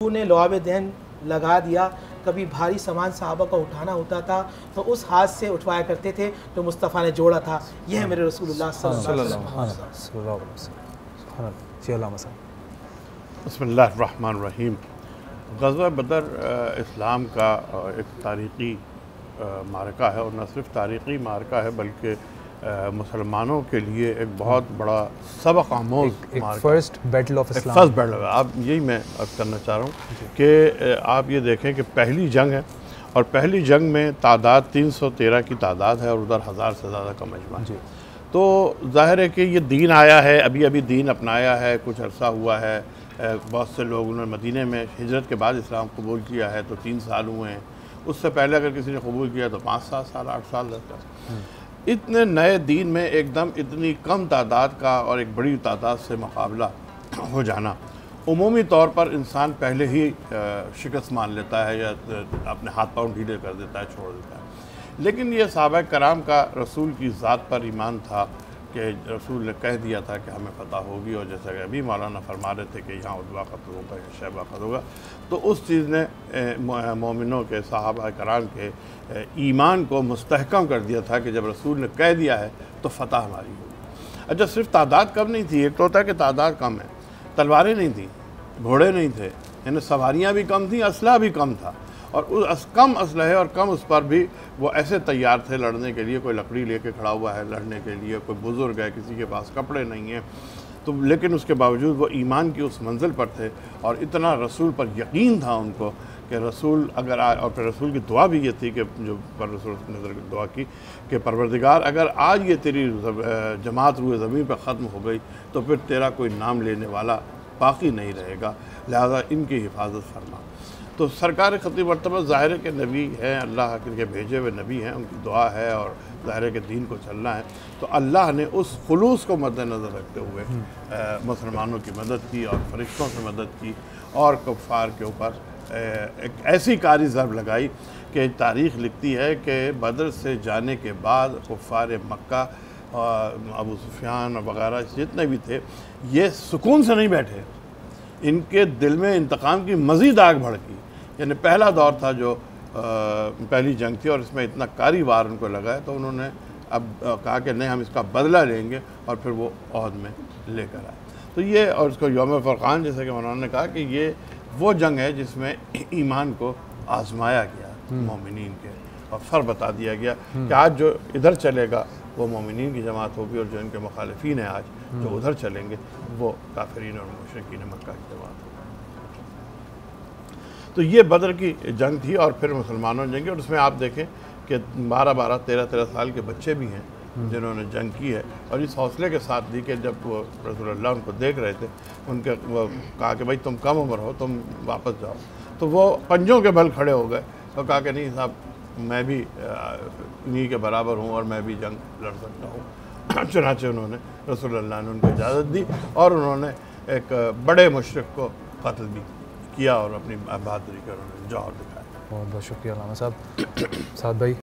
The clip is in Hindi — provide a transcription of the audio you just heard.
ने लुआब दहन लगा दिया। कभी भारी सामान सहाबा का उठाना होता था तो उस हाथ से उठवाया करते थे जो मुस्तफ़ा ने जोड़ा था। यह है मेरे रसूलुल्लाह सल्लल्लाहु अलैहि वसल्लम। बिस्मिल्लाहिर्रहमानिर्रहीम। ग़ज़वा बदर इस्लाम का एक तारीख़ी मारका है, और न सिर्फ तारीख़ी मारका है बल्कि मुसलमानों के लिए एक बहुत बड़ा सबक आमोज़ फर्स्ट बैटल ऑफ इस्लाम। First battle. आप यही मैं अर्ज़ करना चाह रहा हूँ कि आप ये देखें कि पहली जंग है, और पहली जंग में तादाद 313 की तादाद है और उधर 1000 से ज़्यादा का मजमा है। तो ज़ाहिर है कि ये दीन आया है, अभी अभी दीन अपनाया है, कुछ अरसा हुआ है। बहुत से लोग उन्होंने मदीने में हिजरत के बाद इस्लाम कबूल किया है तो 3 साल हुए हैं। उससे पहले अगर किसी ने कबूल किया तो 5-7 साल, 8 साल, 10 साल। इतने नए दीन में एकदम इतनी कम तादाद का और एक बड़ी तादाद से मुकाबला हो जाना, उमूमी तौर पर इंसान पहले ही शिकस्त मान लेता है या अपने हाथ पाँव ढीले कर देता है, छोड़ देता है। लेकिन ये सहाबा कराम का रसूल की ज़ात पर ईमान था कि रसूल ने कह दिया था कि हमें पता होगी, और जैसा कि अभी मौलाना फरमा रहे थे कि यहाँ उद्वा क़त्ल होगा या शैबा क़त्ल होगा, तो उस चीज़ ने मोमिनों के सहाबा कराम के ईमान को मुस्तहकम कर दिया था कि जब रसूल ने कह दिया है तो फ़तह हमारी होगी। अच्छा, सिर्फ तादाद कम नहीं थी, एक तो होता है कि तादाद कम है, तलवारें नहीं थी, घोड़े नहीं थे, यानी सवारियाँ भी कम थी, असलहा भी कम था, और उस कम असलहे और कम उस पर भी वो ऐसे तैयार थे लड़ने के लिए। कोई लकड़ी लेके खड़ा हुआ है लड़ने के लिए, कोई बुज़ुर्ग है, किसी के पास कपड़े नहीं हैं, तो लेकिन उसके बावजूद वो ईमान की उस मंजिल पर थे, और इतना रसूल पर यकीन था उनको कि रसूल अगर आए। और फिर रसूल की दुआ भी ये थी कि जो पर रसूल नज़र की दुआ की कि परवरदिगार अगर आज ये तेरी जमात रूए ज़मीन पर ख़त्म हो गई तो फिर तेरा कोई नाम लेने वाला बाकी नहीं रहेगा, लिहाजा इनकी हिफाजत फरमा। तो सरकार ख़तीब मरतबा ज़ाहिर है कि नबी हैं, अल्लाह के भेजे हुए नबी हैं, उनकी दुआ है और ज़ाहिर है कि दीन को चलना है। तो अल्लाह ने उस खुलूस को मद्देनज़र रखते हुए मुसलमानों की मदद की और फरिश्तों से मदद की, और कुफ़ार के ऊपर एक ऐसी कारी ज़रब लगाई कि तारीख़ लिखती है कि बदर से जाने के बाद कुफ़ार मक्का, अबू सुफियान वग़ैरह जितने भी थे, ये सुकून से नहीं बैठे। इनके दिल में इंतकाम की मज़ीद आग भड़की। यानी पहला दौर था जो पहली जंग थी, और इसमें इतना कारी वार उनको लगा है, तो उन्होंने अब कहा कि नहीं, हम इसका बदला लेंगे, और फिर वो ओहद में लेकर आए। तो ये, और इसको यौम फ़ुरक़ान जैसे कि उन्होंने कहा कि ये वो जंग है जिसमें ईमान को आज़माया गया मोमिनीन के, और फ़र बता दिया गया कि आज जो इधर चलेगा वो मोमिनीन की जमात होगी, और जो इनके मुखालिफिन हैं आज जो उधर चलेंगे वो काफिरीन और मुशरिकीन मक्का की जमात होगी। तो ये बदर की जंग थी, और फिर मुसलमानों ने जंग की, और उसमें आप देखें कि 12-12, 13-13 साल के बच्चे भी हैं जिन्होंने जंग की है, और इस हौसले के साथ दी कि जब वो रसूलुल्लाह उनको देख रहे थे, उनके वो कहा कि भाई तुम कम उम्र हो, तुम वापस जाओ। तो वो पंजों के बल खड़े हो गए और कहा कि नहीं साहब, मैं भी इन्हीं के बराबर हूँ और मैं भी जंग लड़ सकता हूँ। चुनांचे उन्होंने, रसूलुल्लाह ने उनको इजाज़त दी, और उन्होंने एक बड़े मुशरिक को कत्ल भी किया और अपनी बहादुरी का उन्होंने जौहर दिखाया। बहुत बहुत शुक्रिया अल्लामा साहब। साद भाई।